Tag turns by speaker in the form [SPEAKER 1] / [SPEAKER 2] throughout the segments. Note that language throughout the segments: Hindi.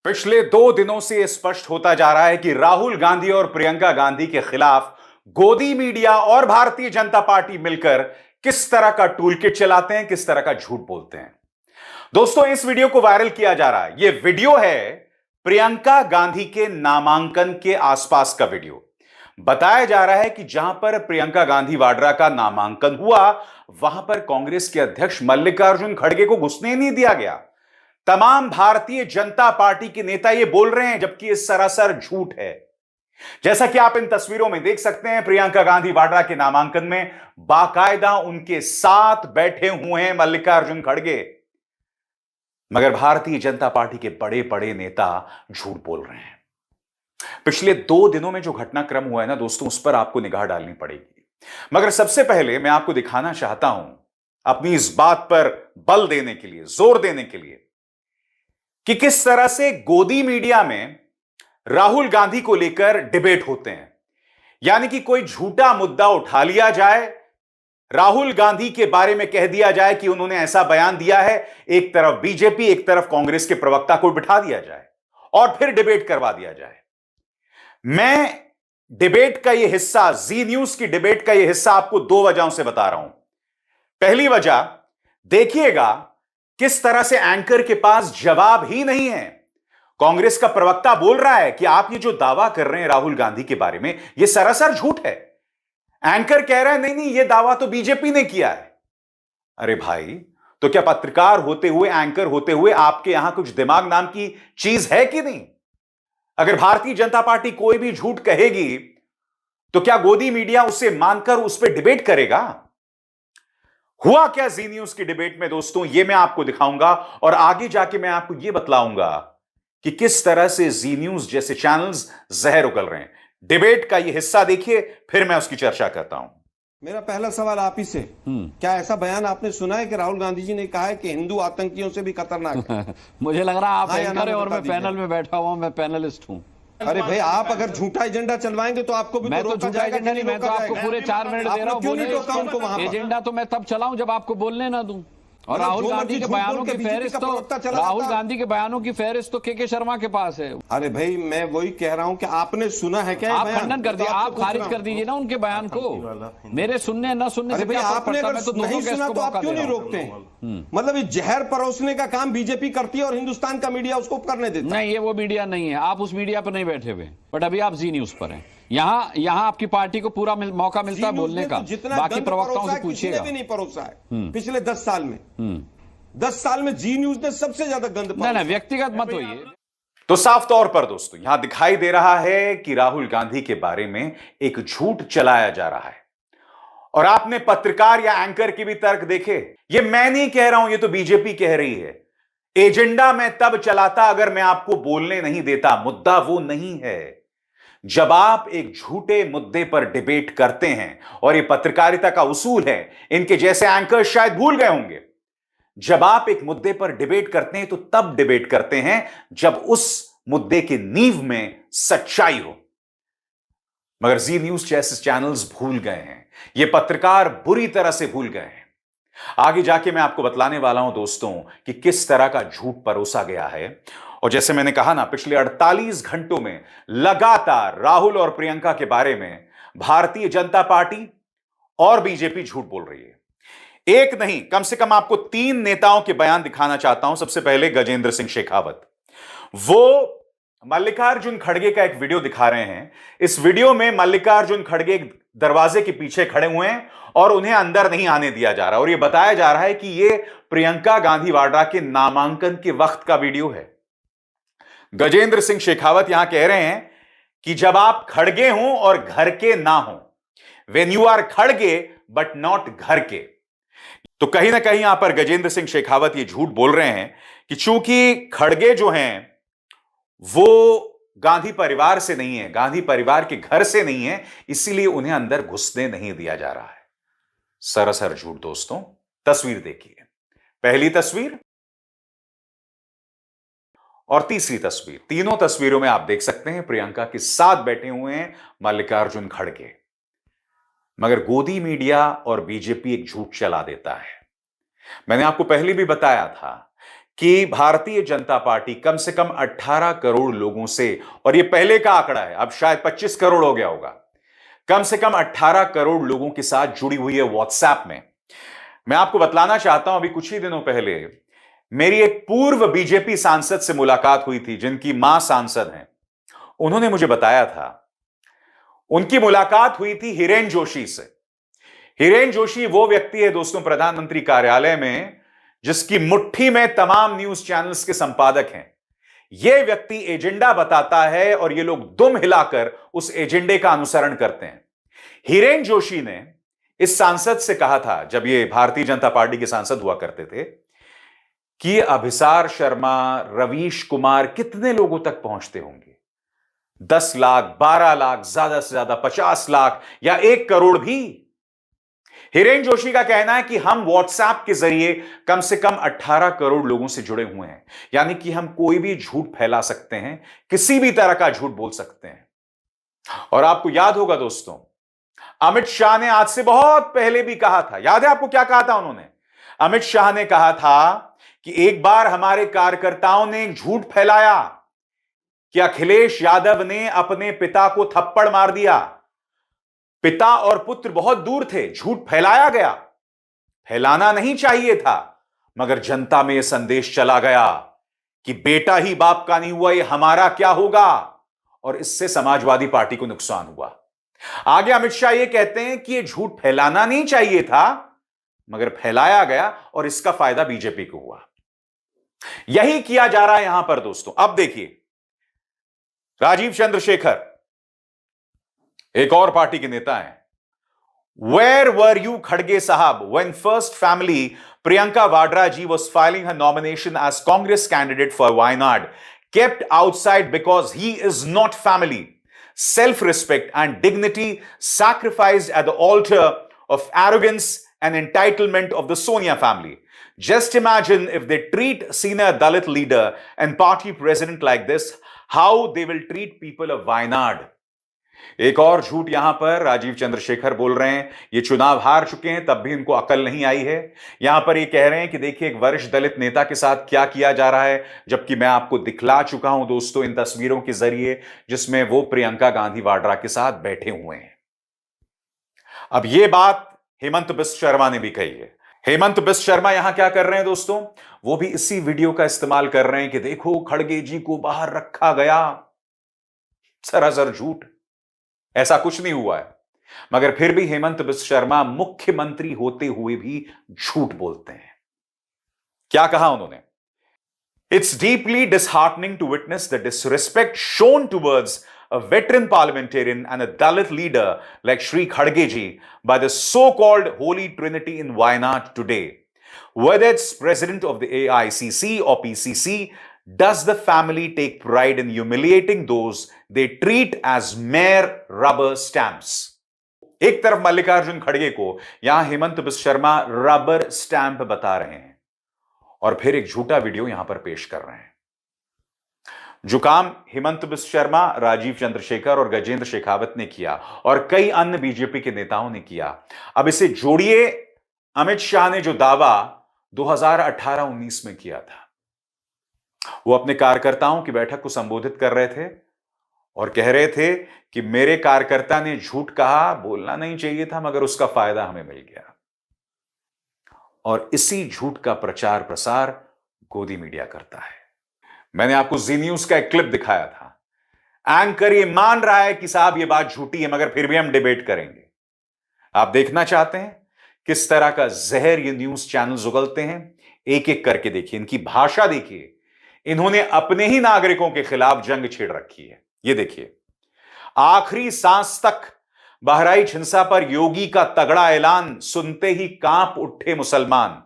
[SPEAKER 1] पिछले 2 दिनों से यह स्पष्ट होता जा रहा है कि राहुल गांधी और प्रियंका गांधी के खिलाफ गोदी मीडिया और भारतीय जनता पार्टी मिलकर किस तरह का टूल किट चलाते हैं, किस तरह का झूठ बोलते हैं। दोस्तों, इस वीडियो को वायरल किया जा रहा है। यह वीडियो है प्रियंका गांधी के नामांकन के आसपास का वीडियो। बताया जा रहा है कि जहां पर प्रियंका गांधी वाड्रा का नामांकन हुआ, वहां पर कांग्रेस के अध्यक्ष मल्लिकार्जुन खड़गे को घुसने नहीं दिया गया। तमाम भारतीय जनता पार्टी के नेता ये बोल रहे हैं, जबकि ये सरासर झूठ है। जैसा कि आप इन तस्वीरों में देख सकते हैं, प्रियंका गांधी वाड्रा के नामांकन में बाकायदा उनके साथ बैठे हुए हैं मल्लिकार्जुन खड़गे। मगर भारतीय जनता पार्टी के बड़े बड़े नेता झूठ बोल रहे हैं। पिछले 2 दिनों में जो घटनाक्रम हुआ है ना दोस्तों, उस पर आपको निगाह डालनी पड़ेगी। मगर सबसे पहले मैं आपको दिखाना चाहता हूं, अपनी इस बात पर बल देने के लिए, जोर देने के लिए, कि किस तरह से गोदी मीडिया में राहुल गांधी को लेकर डिबेट होते हैं। यानी कि कोई झूठा मुद्दा उठा लिया जाए, राहुल गांधी के बारे में कह दिया जाए कि उन्होंने ऐसा बयान दिया है, एक तरफ बीजेपी, एक तरफ कांग्रेस के प्रवक्ता को बिठा दिया जाए और फिर डिबेट करवा दिया जाए। मैं डिबेट का यह हिस्सा, जी न्यूज की डिबेट का यह हिस्सा आपको 2 वजहों से बता रहा हूं। पहली वजह, देखिएगा किस तरह से एंकर के पास जवाब ही नहीं है। कांग्रेस का प्रवक्ता बोल रहा है कि आप ये जो दावा कर रहे हैं राहुल गांधी के बारे में, ये सरासर झूठ है। एंकर कह रहा है नहीं नहीं, ये दावा तो बीजेपी ने किया है। अरे भाई, तो क्या पत्रकार होते हुए, एंकर होते हुए आपके यहां कुछ दिमाग नाम की चीज है कि नहीं? अगर भारतीय जनता पार्टी कोई भी झूठ कहेगी तो क्या गोदी मीडिया उसे मानकर उस पर डिबेट करेगा? हुआ क्या जी न्यूज की डिबेट में दोस्तों, यह मैं आपको दिखाऊंगा और आगे जाके मैं आपको यह बतलाऊंगा कि किस तरह से जी न्यूज जैसे चैनल्स जहर उगल रहे हैं। डिबेट का यह हिस्सा देखिए, फिर मैं उसकी चर्चा करता हूं।
[SPEAKER 2] मेरा पहला सवाल आप ही से, क्या ऐसा बयान आपने सुना है कि राहुल गांधी जी ने कहा है कि हिंदू आतंकियों से भी खतरनाक है?
[SPEAKER 3] मुझे लग रहा है आप
[SPEAKER 2] या ना
[SPEAKER 3] एंकर हैं और मैं
[SPEAKER 2] बता
[SPEAKER 3] पैनल में बैठा हुआ हूं, मैं पैनलिस्ट हूं।
[SPEAKER 2] अरे भाई, आप अगर झूठा एजेंडा चलवाएंगे तो आपको भी
[SPEAKER 3] मैं
[SPEAKER 2] तो
[SPEAKER 3] तो
[SPEAKER 2] रोका
[SPEAKER 3] झूठा
[SPEAKER 2] जाएगा
[SPEAKER 3] एजेंडा
[SPEAKER 2] कि
[SPEAKER 3] नहीं, मैं तो
[SPEAKER 2] रोका
[SPEAKER 3] आपको
[SPEAKER 2] जाएगा?
[SPEAKER 3] पूरे 4 मिनट दे रहा हूं।
[SPEAKER 2] क्यों नहीं रोका उनको वहां पर?
[SPEAKER 3] एजेंडा तो मैं तब चलाऊं जब आपको बोलने ना दूं। और
[SPEAKER 2] मतलब
[SPEAKER 3] राहुल
[SPEAKER 2] जो
[SPEAKER 3] गांधी
[SPEAKER 2] मर्जी
[SPEAKER 3] के
[SPEAKER 2] झूठ
[SPEAKER 3] बयानों
[SPEAKER 2] बोल के
[SPEAKER 3] की
[SPEAKER 2] बीजेपी
[SPEAKER 3] फहरिस्त
[SPEAKER 2] का
[SPEAKER 3] तो
[SPEAKER 2] प्रवक्ता चला
[SPEAKER 3] राहुल
[SPEAKER 2] जाता है।
[SPEAKER 3] गांधी के बयानों की फहरिस्त तो के शर्मा के पास है।
[SPEAKER 2] अरे भाई, मैं वही कह रहा हूं कि आपने सुना है क्या?
[SPEAKER 3] आप खंडन कर दिए, आप खारिज कर दीजिए ना उनके बयान को। मेरे सुनने न सुनने
[SPEAKER 2] अरे
[SPEAKER 3] से
[SPEAKER 2] भाई,
[SPEAKER 3] क्या फर्क
[SPEAKER 2] आपने
[SPEAKER 3] पड़ता है?
[SPEAKER 2] अगर
[SPEAKER 3] मैं तो दोनों
[SPEAKER 2] नहीं
[SPEAKER 3] गैस
[SPEAKER 2] सुना
[SPEAKER 3] को
[SPEAKER 2] तो आप
[SPEAKER 3] मौका
[SPEAKER 2] क्यों
[SPEAKER 3] दे
[SPEAKER 2] नहीं
[SPEAKER 3] रहा हूं।
[SPEAKER 2] रोकते हैं? मतलब ये जहर परोसने का काम बीजेपी करती है और हिंदुस्तान का मीडिया उसको करने देता है।
[SPEAKER 3] नहीं, ये वो मीडिया नहीं है, आप उस मीडिया पर नहीं बैठे हुए। बट अभी आप जी न्यूज पर हैं। यहाँ आपकी पार्टी को पूरा मौका मिलता है बोलने का। बाकी प्रवक्ताओं से पूछिएगा।
[SPEAKER 2] भी नहीं परोसा है पिछले 10 साल में। 10 साल में जी न्यूज ने सबसे ज्यादा गंद परोसा।
[SPEAKER 3] नहीं, व्यक्तिगत मत होइए।
[SPEAKER 1] तो साफ तौर पर दोस्तों, यहां दिखाई दे रहा है कि राहुल गांधी के बारे में एक झूठ चलाया जा रहा है। और आपने पत्रकार या एंकर की भी तर्क देखे। ये मैं नहीं कह रहा हूं, ये तो बीजेपी कह रही है। एजेंडा मैं तब चलाता अगर मैं आपको बोलने नहीं देता। मुद्दा वो नहीं है। जब आप एक झूठे मुद्दे पर डिबेट करते हैं, और ये पत्रकारिता का उसूल है, इनके जैसे एंकर शायद भूल गए होंगे, जब आप एक मुद्दे पर डिबेट करते हैं तो तब डिबेट करते हैं जब उस मुद्दे की नींव में सच्चाई हो। मगर जी न्यूज जैसे चैनल्स भूल गए हैं, ये पत्रकार बुरी तरह से भूल गए हैं। आगे जाके मैं आपको बतलाने वाला हूं दोस्तों कि किस तरह का झूठ परोसा गया है। और जैसे मैंने कहा ना, पिछले 48 घंटों में लगातार राहुल और प्रियंका के बारे में भारतीय जनता पार्टी और बीजेपी झूठ बोल रही है। एक नहीं, कम से कम आपको 3 नेताओं के बयान दिखाना चाहता हूं। सबसे पहले गजेंद्र सिंह शेखावत, वो मल्लिकार्जुन खड़गे का एक वीडियो दिखा रहे हैं। इस वीडियो में मल्लिकार्जुन खड़गे एक दरवाजे के पीछे खड़े हुए हैं और उन्हें अंदर नहीं आने दिया जा रहा, और यह बताया जा रहा है कि यह प्रियंका गांधी वाड्रा के नामांकन के वक्त का वीडियो है। गजेंद्र सिंह शेखावत यहां कह रहे हैं कि जब आप खड़गे हों और घर के ना हो, वेन यू आर खड़गे बट नॉट घर के। तो कहीं ना कहीं यहां पर गजेंद्र सिंह शेखावत ये झूठ बोल रहे हैं कि चूंकि खड़गे जो हैं वो गांधी परिवार से नहीं है, गांधी परिवार के घर से नहीं है, इसीलिए उन्हें अंदर घुसने नहीं दिया जा रहा है। सरासर झूठ दोस्तों। तस्वीर देखिए, पहली तस्वीर और तीसरी तस्वीर, तीनों तस्वीरों में आप देख सकते हैं प्रियंका के साथ बैठे हुए हैं मल्लिकार्जुन खड़गे। मगर गोदी मीडिया और बीजेपी एक झूठ चला देता है। मैंने आपको पहले भी बताया था कि भारतीय जनता पार्टी कम से कम 18 करोड़ लोगों से, और यह पहले का आंकड़ा है, अब शायद 25 करोड़ हो गया होगा, कम से कम 18 करोड़ लोगों के साथ जुड़ी हुई है व्हाट्सएप में। मैं आपको बतलाना चाहता हूं, अभी कुछ ही दिनों पहले मेरी एक पूर्व बीजेपी सांसद से मुलाकात हुई थी, जिनकी मां सांसद हैं। उन्होंने मुझे बताया था, उनकी मुलाकात हुई थी हिरेन जोशी से। हिरेन जोशी वो व्यक्ति है दोस्तों प्रधानमंत्री कार्यालय में, जिसकी मुट्ठी में तमाम न्यूज चैनल्स के संपादक हैं। यह व्यक्ति एजेंडा बताता है और ये लोग दुम हिलाकर उस एजेंडे का अनुसरण करते हैं। हिरेन जोशी ने इस सांसद से कहा था, जब ये भारतीय जनता पार्टी के सांसद हुआ करते थे, कि अभिसार शर्मा, रवीश कुमार कितने लोगों तक पहुंचते होंगे? 10 लाख, 12 लाख, ज्यादा से ज्यादा 50 लाख या 1 करोड़ भी। हिरेन जोशी का कहना है कि हम व्हाट्सएप के जरिए कम से कम 18 करोड़ लोगों से जुड़े हुए हैं, यानी कि हम कोई भी झूठ फैला सकते हैं, किसी भी तरह का झूठ बोल सकते हैं। और आपको याद होगा दोस्तों, अमित शाह ने आज से बहुत पहले भी कहा था, याद है आपको क्या कहा था उन्होंने? अमित शाह ने कहा था कि एक बार हमारे कार्यकर्ताओं ने एक झूठ फैलाया कि अखिलेश यादव ने अपने पिता को थप्पड़ मार दिया। पिता और पुत्र बहुत दूर थे, झूठ फैलाया गया। फैलाना नहीं चाहिए था, मगर जनता में यह संदेश चला गया कि बेटा ही बाप का नहीं हुआ, ये हमारा क्या होगा? और इससे समाजवादी पार्टी को नुकसान हुआ। आगे अमित शाह ये कहते हैं कि यह झूठ फैलाना नहीं चाहिए था, मगर फैलाया गया और इसका फायदा बीजेपी को हुआ। यही किया जा रहा है यहां पर दोस्तों। अब देखिए, राजीव चंद्रशेखर एक और पार्टी के नेता हैं। वेयर वर यू खड़गे sahab when first family Priyanka Vadra ji was filing her nomination as Congress candidate for Wayanad, kept outside because he is not family? Self-respect and dignity sacrificed at the altar of arrogance and entitlement of the Sonia family. Just imagine if they treat senior Dalit leader and party president like this, how they will treat people of Wayanad. एक और झूठ यहां पर राजीव चंद्रशेखर बोल रहे हैं। ये चुनाव हार चुके हैं, तब भी इनको अकल नहीं आई है। यहां पर ये कह रहे हैं कि देखिए एक वरिष्ठ दलित नेता के साथ क्या किया जा रहा है, जबकि मैं आपको दिखला चुका हूं दोस्तों इन तस्वीरों के जरिए, जिसमें वो प्रियंका गांधी वाड्रा के साथ बैठे हुए हैं। अब ये बात हेमंत बिस्ट शर्मा ने भी कही है। हेमंत बिस्ट शर्मा यहां क्या कर रहे हैं दोस्तों? वो भी इसी वीडियो का इस्तेमाल कर रहे हैं कि देखो खड़गे जी को बाहर रखा गया। सरासर झूठ, ऐसा कुछ नहीं हुआ है। मगर फिर भी हेमंत बिस्ट शर्मा मुख्यमंत्री होते हुए भी झूठ बोलते हैं। क्या कहा उन्होंने? It's deeply disheartening to witness the disrespect shown towards a veteran parliamentarian and a Dalit leader like Shri Khadge ji by the so-called Holy Trinity in Wayanad today. Whether it's president of the AICC or PCC, does the family take pride in humiliating those they treat as mere rubber stamps? एक तरफ मल्लिकार्जुन खड़गे को यहां हेमंत बिस्ट शर्मा रबर स्टैंप बता रहे हैं, और फिर एक झूठा वीडियो यहां पर पेश कर रहे हैं। जो काम हेमंत बिस्ट शर्मा, राजीव चंद्रशेखर और गजेंद्र शेखावत ने किया और कई अन्य बीजेपी के नेताओं ने किया, अब इसे जोड़िए अमित शाह ने जो दावा 2018-19 में किया था। वो अपने कार्यकर्ताओं की बैठक को संबोधित कर रहे थे और कह रहे थे कि मेरे कार्यकर्ता ने झूठ कहा, बोलना नहीं चाहिए था, मगर उसका फायदा हमें मिल गया। और इसी झूठ का प्रचार प्रसार गोदी मीडिया करता है। मैंने आपको जी न्यूज का एक क्लिप दिखाया था। एंकर ये मान रहा है कि साहब ये बात झूठी है, मगर फिर भी हम डिबेट करेंगे। आप देखना चाहते हैं किस तरह का जहर ये न्यूज चैनल्स उगलते हैं? एक एक करके देखिए, इनकी भाषा देखिए। इन्होंने अपने ही नागरिकों के खिलाफ जंग छेड़ रखी है। ये देखिए, आखिरी सांस तक बहराइच हिंसा पर योगी का तगड़ा ऐलान सुनते ही कांप उठे मुसलमान।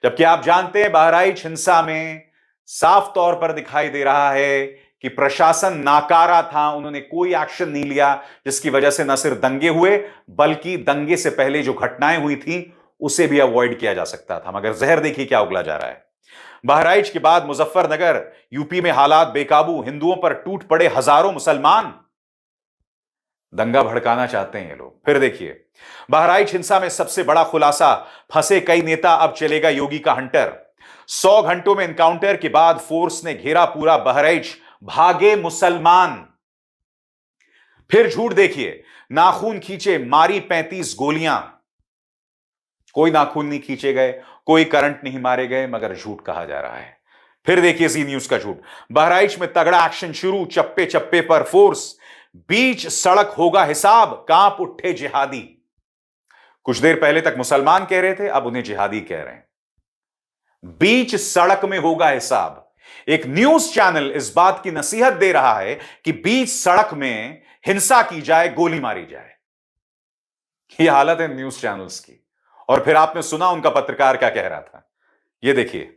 [SPEAKER 1] जबकि आप जानते हैं बहराइच हिंसा में साफ तौर पर दिखाई दे रहा है कि प्रशासन नाकारा था, उन्होंने कोई एक्शन नहीं लिया, जिसकी वजह से न सिर्फ दंगे हुए बल्कि दंगे से पहले जो घटनाएं हुई थी उसे भी अवॉइड किया जा सकता था। मगर जहर देखिए क्या उगला जा रहा है। बहराइच के बाद मुजफ्फरनगर, यूपी में हालात बेकाबू, हिंदुओं पर टूट पड़े हजारों मुसलमान। दंगा भड़काना चाहते हैं ये लोग। फिर देखिए, बहराइच हिंसा में सबसे बड़ा खुलासा, फंसे कई नेता, अब चलेगा योगी का हंटर। 100 घंटों में एनकाउंटर के बाद फोर्स ने घेरा पूरा बहराइच, भागे मुसलमान। फिर झूठ देखिए, नाखून खींचे, मारी 35 गोलियां। कोई नाखून नहीं खींचे गए, कोई करंट नहीं मारे गए, मगर झूठ कहा जा रहा है। फिर देखिए जी न्यूज का झूठ। बहराइच में तगड़ा एक्शन शुरू, चप्पे चप्पे पर फोर्स, बीच सड़क होगा हिसाब, कांप उठे जिहादी। कुछ देर पहले तक मुसलमान कह रहे थे, अब उन्हें जिहादी कह रहे हैं। बीच सड़क में होगा हिसाब। एक न्यूज चैनल इस बात की नसीहत दे रहा है कि बीच सड़क में हिंसा की जाए, गोली मारी जाए। यह हालत है न्यूज चैनल्स की। और फिर आपने सुना उनका पत्रकार क्या कह रहा था, यह देखिए,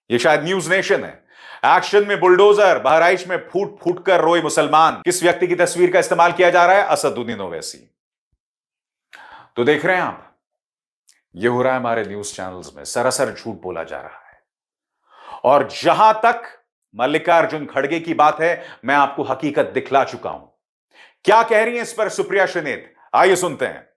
[SPEAKER 1] यह शायद न्यूज नेशन है। एक्शन में बुलडोजर, बहराइच में फूट फूट कर रोए मुसलमान। किस व्यक्ति की तस्वीर का इस्तेमाल किया जा रहा है? असदुद्दीन ओवैसी। तो देख रहे हैं आप, यह हो रहा है हमारे न्यूज चैनल्स में, सरासर झूठ बोला जा रहा है। और जहां तक मल्लिकार्जुन खड़गे की बात है, मैं आपको हकीकत दिखला चुका हूं। क्या कह रही हैं इस पर सुप्रिया श्रीनेत, आइए सुनते हैं।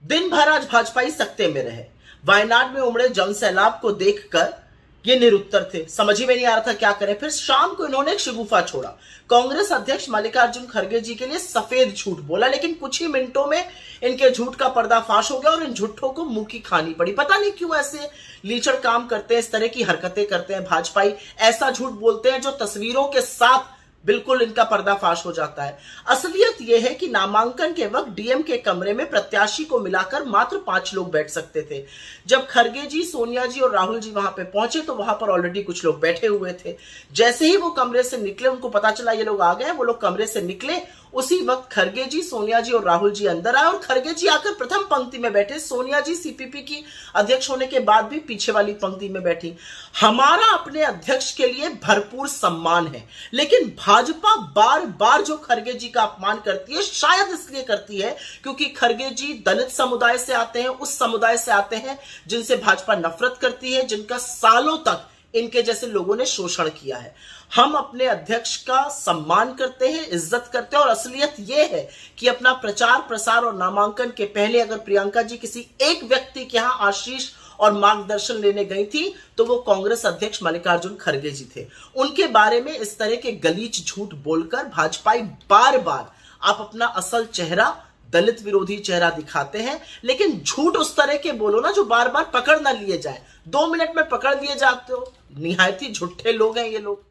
[SPEAKER 4] दिन भर आज भाजपाई सकते में रहे। वायनाड में उमड़े जन सैलाब को देखकर ये निरुत्तर थे, समझ ही में नहीं आ रहा था क्या करें। फिर शाम को इन्होंने एक शगुफा छोड़ा, कांग्रेस अध्यक्ष मल्लिकार्जुन खड़गे जी के लिए सफेद झूठ बोला, लेकिन कुछ ही मिनटों में इनके झूठ का पर्दाफाश हो गया और इन झूठों को मुंह की खानी पड़ी। पता नहीं क्यों ऐसे लीचड़ काम करते हैं, इस तरह की हरकतें करते हैं भाजपाई, ऐसा झूठ बोलते हैं जो तस्वीरों के साथ बिल्कुल इनका पर्दाफाश हो जाता है। असलियत यह है कि नामांकन के वक्त डीएम के कमरे में प्रत्याशी को मिलाकर मात्र 5 लोग बैठ सकते थे। जब खड़गे जी, सोनिया जी और राहुल जी वहां पे पहुंचे तो वहां पर ऑलरेडी कुछ लोग बैठे हुए थे। जैसे ही वो कमरे से निकले, उनको पता चला ये लोग आ गए, वो लोग कमरे से निकले, उसी वक्त खड़गे जी, सोनिया जी और राहुल जी अंदर आए और खड़गे जी आकर प्रथम पंक्ति में बैठे। सोनिया जी सीपीपी की अध्यक्ष होने के बाद भी पीछे वाली पंक्ति में बैठी। हमारा अपने अध्यक्ष के लिए भरपूर सम्मान है, लेकिन भाजपा बार बार जो खड़गे जी का अपमान करती है, शायद इसलिए करती है क्योंकि खड़गे जी दलित समुदाय से आते हैं, उस समुदाय से आते हैं जिनसे भाजपा नफरत करती है, जिनका सालों तक इनके जैसे लोगों ने शोषण किया है। हम अपने अध्यक्ष का सम्मान करते हैं, इज्जत करते हैं, और असलियत यह है कि अपना प्रचार प्रसार और नामांकन के पहले अगर प्रियंका जी किसी एक व्यक्ति के यहां आशीष और मार्गदर्शन लेने गई थी तो वो कांग्रेस अध्यक्ष मल्लिकार्जुन खड़गे जी थे। उनके बारे में इस तरह के गलीच झूठ बोलकर भाजपाई बार बार आप अपना असल चेहरा, दलित विरोधी चेहरा दिखाते हैं, लेकिन झूठ उस तरह के बोलो ना जो बार बार पकड़ ना लिए जाए। 2 मिनट में पकड़ लिए जाते हो। निहायत ही झूठे लोग हैं ये लोग।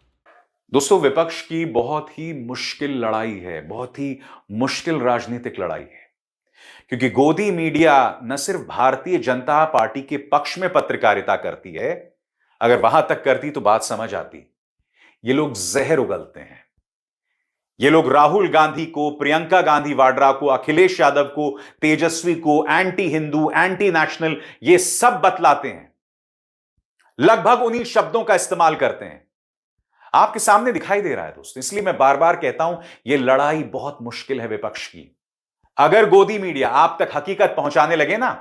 [SPEAKER 1] दोस्तों, विपक्ष की बहुत ही मुश्किल लड़ाई है, बहुत ही मुश्किल राजनीतिक लड़ाई है, क्योंकि गोदी मीडिया न सिर्फ भारतीय जनता पार्टी के पक्ष में पत्रकारिता करती है, अगर वहां तक करती तो बात समझ आती। ये लोग जहर उगलते हैं। ये लोग राहुल गांधी को, प्रियंका गांधी वाड्रा को, अखिलेश यादव को, तेजस्वी को एंटी हिंदू, एंटी नेशनल, ये सब बतलाते हैं, लगभग उन्हीं शब्दों का इस्तेमाल करते हैं। आपके सामने दिखाई दे रहा है दोस्तों, इसलिए मैं बार बार कहता हूं यह लड़ाई बहुत मुश्किल है विपक्ष की। अगर गोदी मीडिया आप तक हकीकत पहुंचाने लगे ना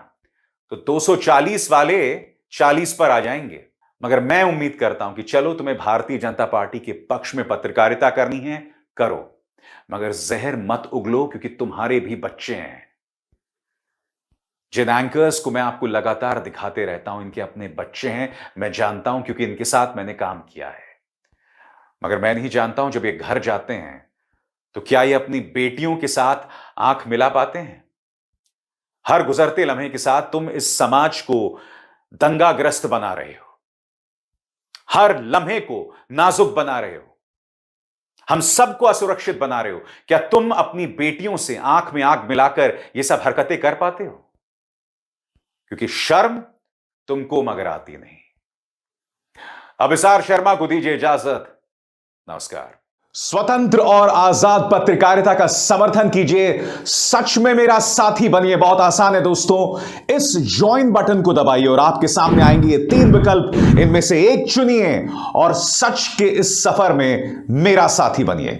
[SPEAKER 1] तो 240 वाले 40 पर आ जाएंगे। मगर मैं उम्मीद करता हूं कि चलो, तुम्हें भारतीय जनता पार्टी के पक्ष में पत्रकारिता करनी है, करो, मगर जहर मत उगलो, क्योंकि तुम्हारे भी बच्चे हैं। जिन एंकर्स को मैं आपको लगातार दिखाते रहता हूं, इनके अपने बच्चे हैं, मैं जानता हूं क्योंकि इनके साथ मैंने काम किया है। मगर मैं नहीं जानता हूं जब ये घर जाते हैं तो क्या ये अपनी बेटियों के साथ आंख मिला पाते हैं? हर गुजरते लम्हे के साथ तुम इस समाज को दंगाग्रस्त बना रहे हो, हर लम्हे को नाजुक बना रहे हो, हम सबको असुरक्षित बना रहे हो। क्या तुम अपनी बेटियों से आंख में आंख मिलाकर ये सब हरकतें कर पाते हो? क्योंकि शर्म तुमको मगर आती नहीं। अभिसार शर्मा को दीजिए इजाजत। नमस्कार। स्वतंत्र और आजाद पत्रकारिता का समर्थन कीजिए, सच में मेरा साथी बनिए। बहुत आसान है दोस्तों, इस ज्वाइन बटन को दबाइए और आपके सामने आएंगे ये 3 विकल्प, इनमें से एक चुनिए और सच के इस सफर में मेरा साथी बनिए।